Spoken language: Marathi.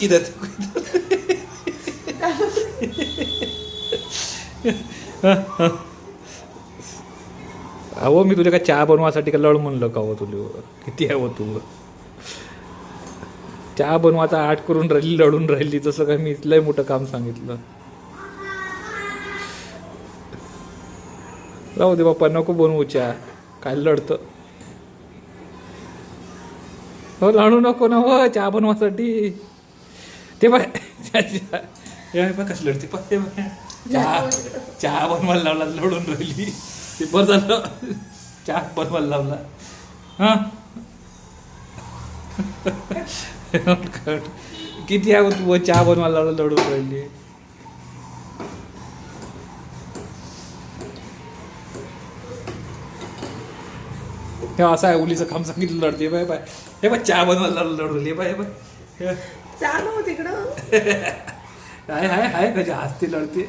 इधर अहो मी तुला काय चहा बनवासाठी का लढ म्हणलं का हो तुला किती हवं तू चहा बनवायचा आठ करून राहिली लढून राहिली तसं काय मी इथलंही मोठं काम सांगितलं. राहू दे बाप्पा नको बनवू चहा काय लढतं हो लढू नको ना हो चहा बनवासाठी ते बाय कसं लढते पण ते बाय चहा बनवायला लावला लढून राहिली ते बरं झालं चहा बनवायला लावला हां किती आहे तू चहा बनवायला लावला लढून राहिली. हे असं आहे उलीचं काम सांगितलं लढते बाय बाय हे बाय चहा बनवायला लढवली बाय बाय चालू तिकडं हाय हाय हाय कशा हसते लढते